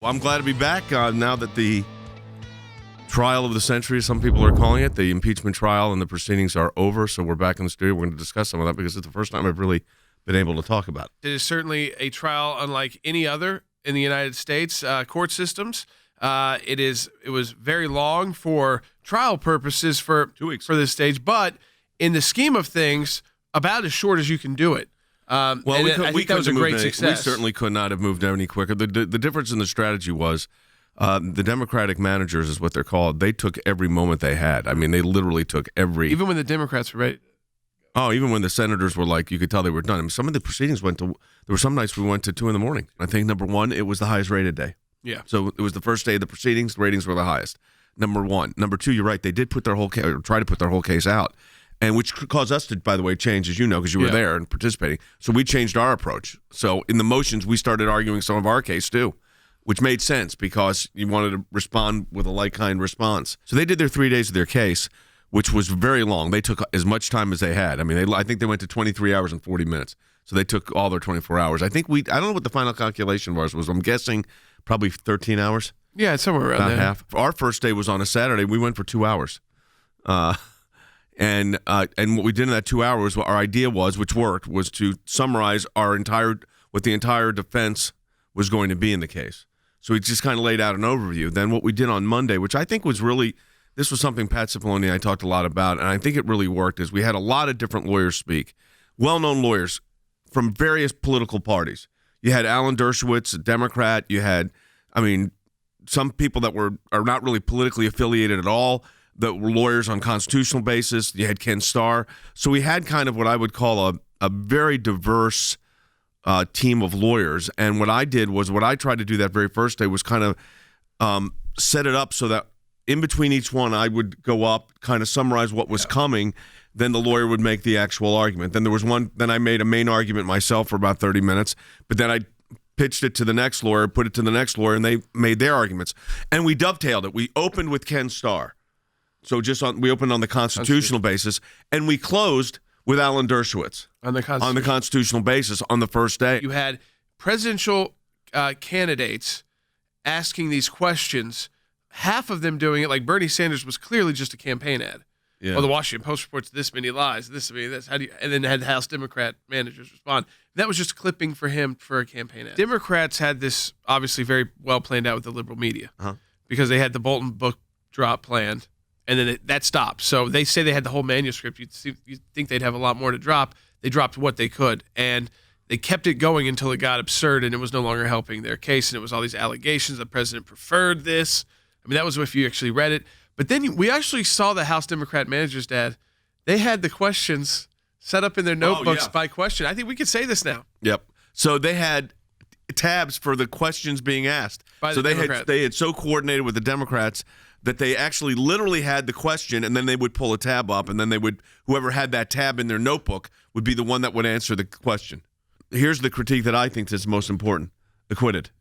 Well, I'm glad to be back now that the trial of the century, some people are calling it, the impeachment trial and the proceedings are over. So we're back in the studio. We're going to discuss some of that because it's the first time I've really been able to talk about it. It is certainly a trial unlike any other in the United States court systems. It was very long for trial purposes for 2 weeks for this stage, but in the scheme of things, about as short as you can do it. I think that was a great success. We certainly could not have moved any quicker. The difference in the strategy was the Democratic managers is what they're called. They took every moment they had. I mean, they literally took every. Even when the Democrats were ready. Oh, even when the senators were like, you could tell they were done. I mean, some of the proceedings went to. There were some nights we went to 2 a.m. I think number one, it was the highest rated day. Yeah. So it was the first day of the proceedings. The ratings were the highest. Number one. Number two, you're right. They did put their whole case, or try to put their whole case out. And which caused us to, by the way, change, as you know, because you were there and participating. So we changed our approach. So in the motions, we started arguing some of our case, too, which made sense because you wanted to respond with a like-kind response. So they did their 3 days of their case, which was very long. They took as much time as they had. I mean, I think they went to 23 hours and 40 minutes. So they took all their 24 hours. I don't know what the final calculation was. I'm guessing probably 13 hours. Yeah, it's somewhere around about there. Half. Our first day was on a Saturday. We went for 2 hours. And what we did in that 2 hours, what our idea was, which worked, was to summarize what the entire defense was going to be in the case. So we just kind of laid out an overview. Then what we did on Monday, which I think was really, this was something Pat Cipollone and I talked a lot about, and I think it really worked, is we had a lot of different lawyers speak, well-known lawyers from various political parties. You had Alan Dershowitz, a Democrat. You had, some people that are not really politically affiliated at all, that were lawyers on constitutional basis. You had Ken Starr. So we had kind of what I would call a very diverse team of lawyers. And what I did was, what I tried to do that very first day was kind of set it up so that in between each one, I would go up, kind of summarize what was coming. Then the lawyer would make the actual argument. Then there was one, then I made a main argument myself for about 30 minutes. But then I pitched it to the next lawyer, put it to the next lawyer, and they made their arguments. And we dovetailed it. We opened with Ken Starr. So we opened on the constitutional basis, and we closed with Alan Dershowitz on the constitutional basis on the first day. You had presidential candidates asking these questions, half of them doing it like Bernie Sanders was clearly just a campaign ad. Yeah. Well, the Washington Post reports this many lies, this many this. And then had House Democrat managers respond. That was just clipping for him for a campaign ad. Democrats had this obviously very well planned out with the liberal media because they had the Bolton book drop planned. And then that stopped. So they say they had the whole manuscript. You'd think they'd have a lot more to drop. They dropped what they could. And they kept it going until it got absurd and it was no longer helping their case. And it was all these allegations the president preferred this. That was if you actually read it. But then we actually saw the House Democrat managers, Dad. They had the questions set up in their notebooks by question. I think we could say this now. Yep. So they had tabs for the questions being asked. They had so coordinated with the Democrats that they actually literally had the question, and then they would pull a tab up, and then whoever had that tab in their notebook would be the one that would answer the question. Here's the critique that I think is most important. Acquitted.